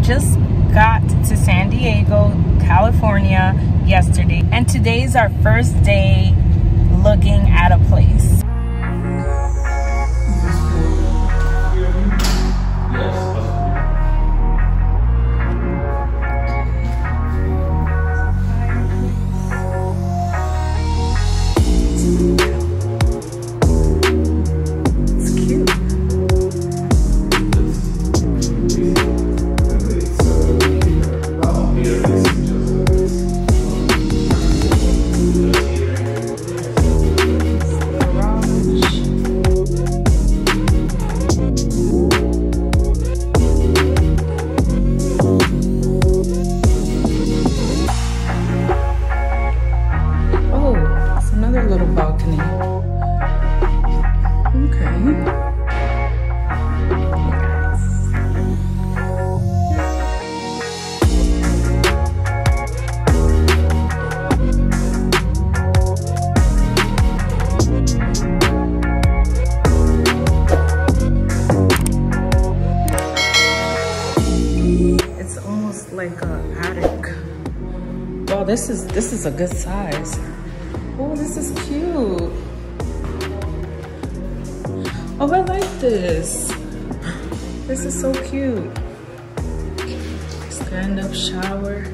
just got to San Diego, California yesterday, and today's our first day looking at a place. Like a attic. Wow, this is a good size. Oh, this is cute. Oh, I like this. This is so cute. Stand-up shower.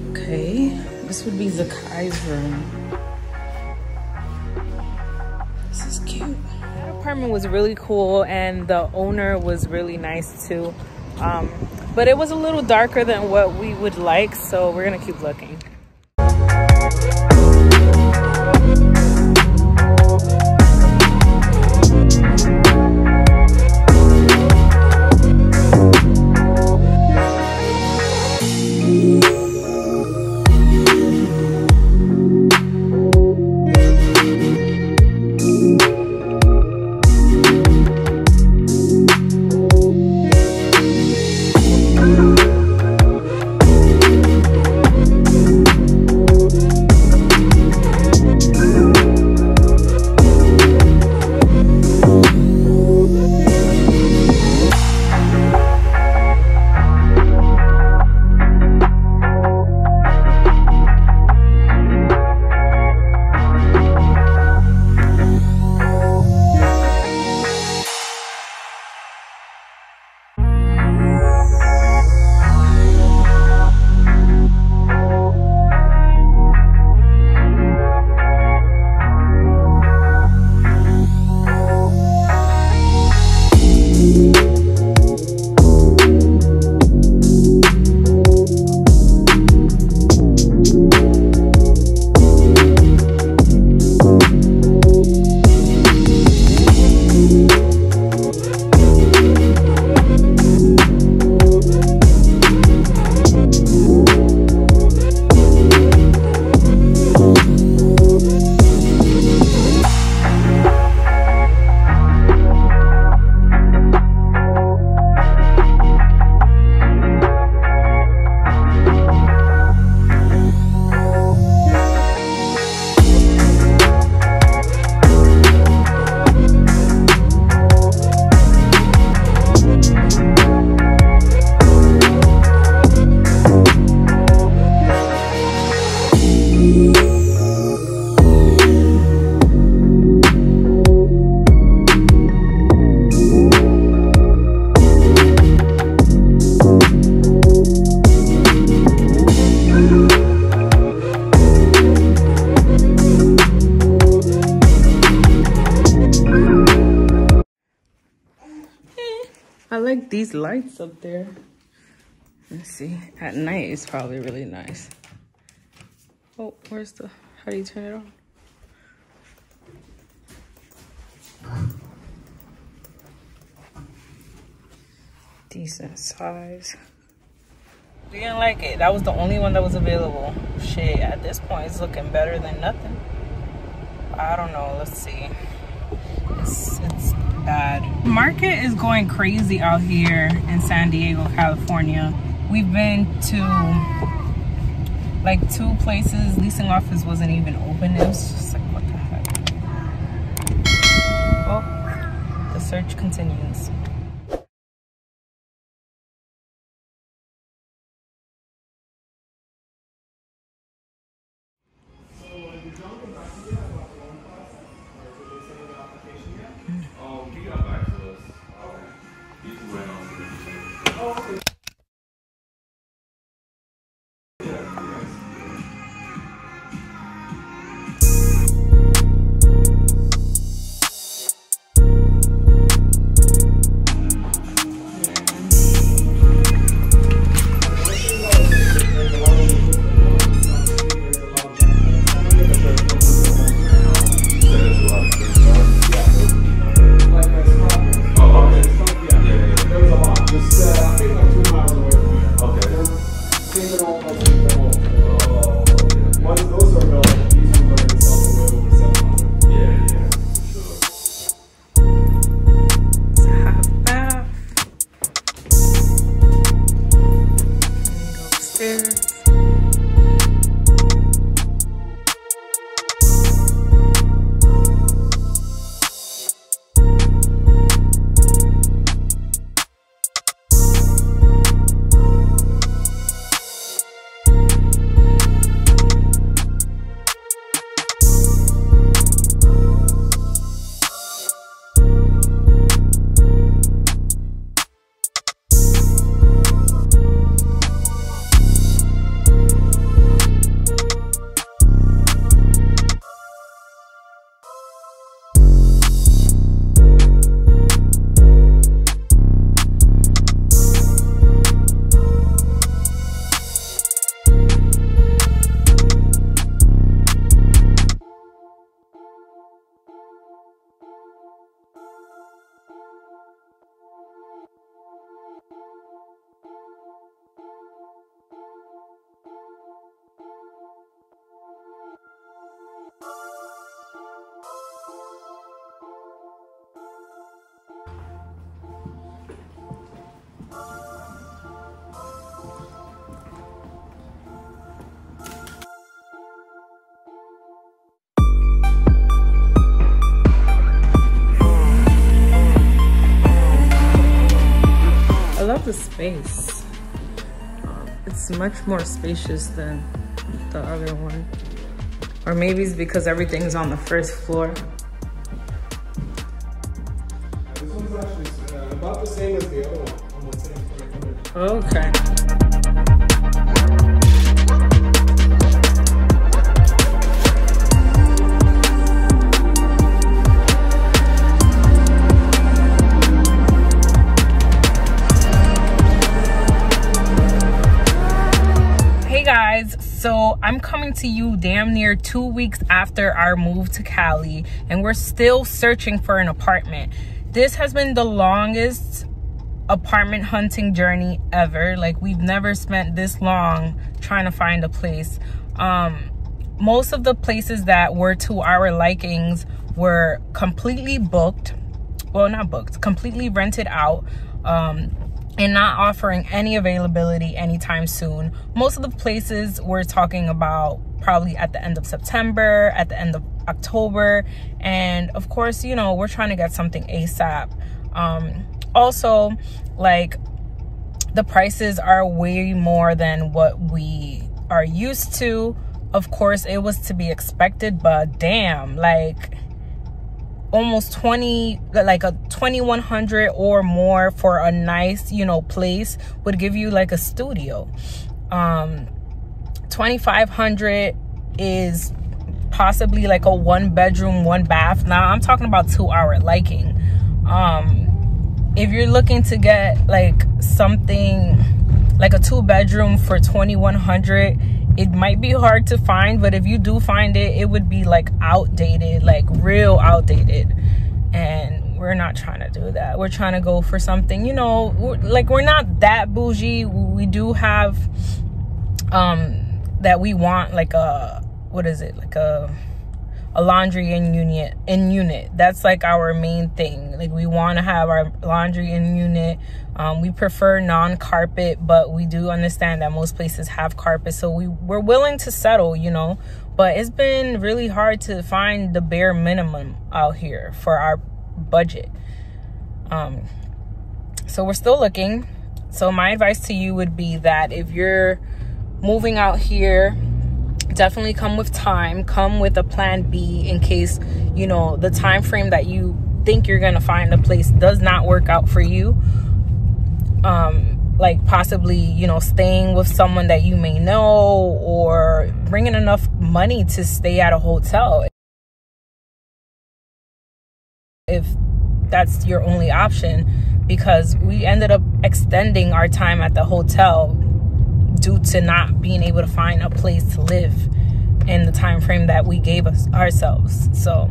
Okay, this would be Zakai's room. This is cute. That apartment was really cool, and the owner was really nice too. But it was a little darker than what we would like, so we're gonna keep looking. I like these lights up there. Let's see. At night, it's probably really nice. Oh, where's the... How do you turn it on? Decent size. Didn't like it. That was the only one that was available. Shit, at this point, it's looking better than nothing. I don't know. Let's see. It's bad. Market is going crazy out here in San Diego, California. We've been to like 2 places. Leasing office wasn't even open. It was just like, what the heck? Oh, the search continues. He got back to us. He's went on to the Oh, okay. I love the space. It's much more spacious than the other one. Or maybe it's because everything's on the first floor. This one's actually about the same as the other one. On the same floor. Okay. So I'm coming to you damn near 2 weeks after our move to Cali, and we're still searching for an apartment. This has been the longest apartment hunting journey ever. Like, we've never spent this long trying to find a place. Most of the places that were to our likings were completely booked. Well, not booked, completely rented out. And not offering any availability anytime soon. Most of the places we're talking about probably at the end of September, at the end of October. And of course, you know, we're trying to get something ASAP. Also, like, the prices are way more than what we are used to. Of course, it was to be expected, but damn, like, almost 20, like a 2,100 or more for a nice, you know, place would give you like a studio. 2,500 is possibly like a 1-bedroom, 1-bath. Now I'm talking about to our liking. If you're looking to get like something like a 2-bedroom for 2,100, it might be hard to find, but if you do find it, it would be like outdated, like real outdated. And we're not trying to do that. We're trying to go for something, you know, like, we're not that bougie. We do have that we want like a, what is it, like a laundry in unit. That's like our main thing. Like, we want to have our laundry in unit. We prefer non-carpet, but we do understand that most places have carpet, so we're willing to settle, you know. But it's been really hard to find the bare minimum out here for our budget. So we're still looking. So my advice to you would be that if you're moving out here, definitely come with time, come with a plan B in case, you know, the time frame that you think you're gonna find a place does not work out for you. Like possibly, you know, staying with someone that you may know, or bringing enough money to stay at a hotel if that's your only option, because we ended up extending our time at the hotel due to not being able to find a place to live in the time frame that we gave ourselves. So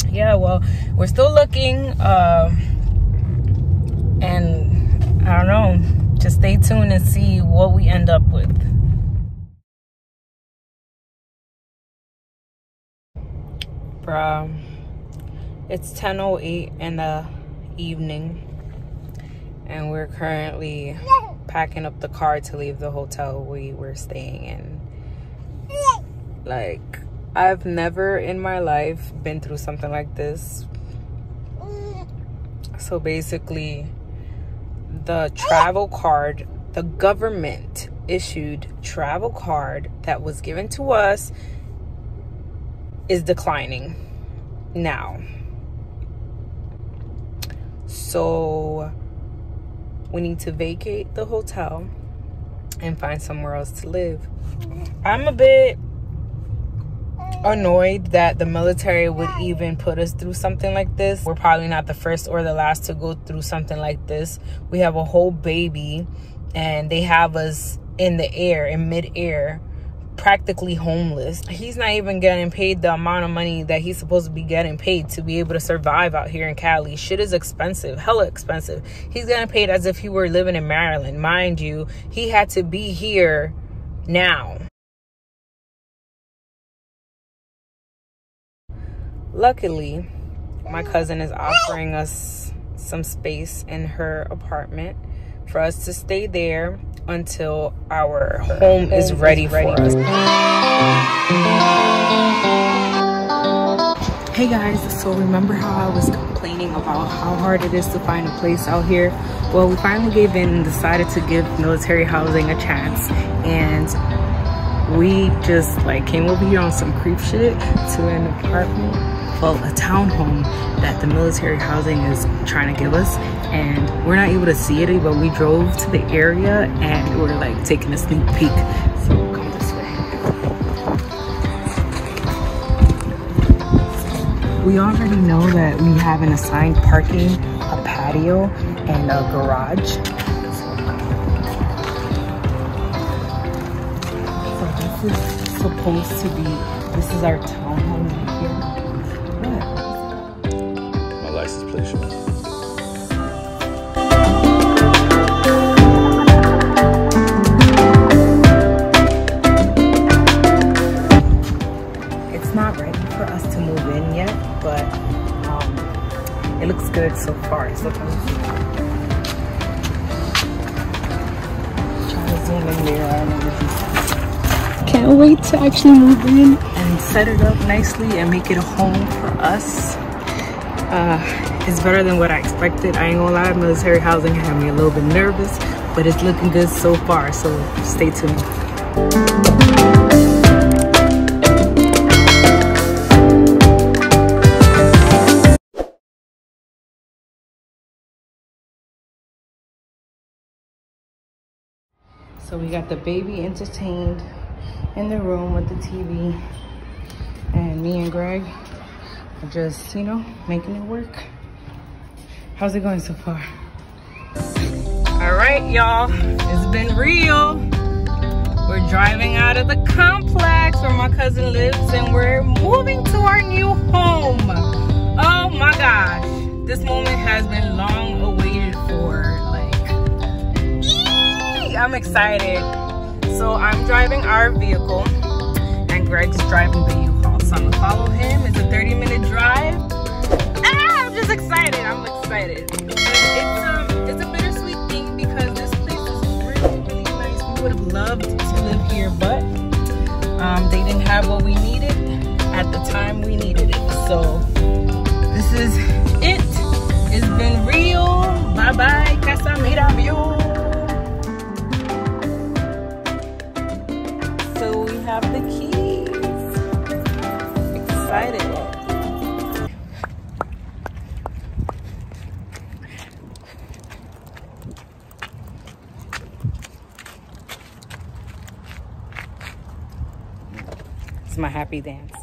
yeah, well, we're still looking, and I don't know, just stay tuned and see what we end up with. Bruh, it's 10:08 in the evening, and we're currently packing up the car to leave the hotel we were staying in. Like, I've never in my life been through something like this. So basically, the travel card, the government issued travel card that was given to us is declining now. So we need to vacate the hotel and find somewhere else to live. I'm a bit annoyed that the military would even put us through something like this. We're probably not the first or the last to go through something like this. We have a whole baby, and they have us in the air, in mid-air, practically homeless. He's not even getting paid the amount of money that he's supposed to be getting paid to be able to survive out here in Cali. Shit is expensive, hella expensive. He's getting paid as if he were living in Maryland. Mind you, he had to be here now. Luckily, my cousin is offering us some space in her apartment for us to stay there until our home is ready for us. Hey guys, so remember how I was complaining about how hard it is to find a place out here? Well, we finally gave in and decided to give military housing a chance, and we just like came over here on some creep shit to an apartment, well, a townhome that the military housing is trying to give us, and we're not able to see it, but we drove to the area and we're like taking a sneak peek. So come this way. We already know that we have an assigned parking, a patio, and a garage. So this is supposed to be, this is our townhome right here. My license plate shows. It's not ready for us to move in yet, but it looks good so far. So try to zoom in there. I don't know what you see. Can't wait to actually move in and set it up nicely and make it a home for us. It's better than what I expected. I ain't gonna lie, military housing had me a little bit nervous, but it's looking good so far, so stay tuned. So we got the baby entertained in the room with the TV, and me and Greg are just, you know, making it work. How's it going so far? All right, y'all, it's been real. We're driving out of the complex where my cousin lives, and we're moving to our new home. Oh my gosh, this moment has been long awaited for. I'm excited. So I'm driving our vehicle and Greg's driving the U-Haul. So I'm gonna follow him. It's a 30-minute drive. I'm just excited. I'm excited. It's a bittersweet thing because this place is really, really nice. We would have loved to live here, but they didn't have what we needed at the time we needed it. So this is it. excited. It's my happy dance.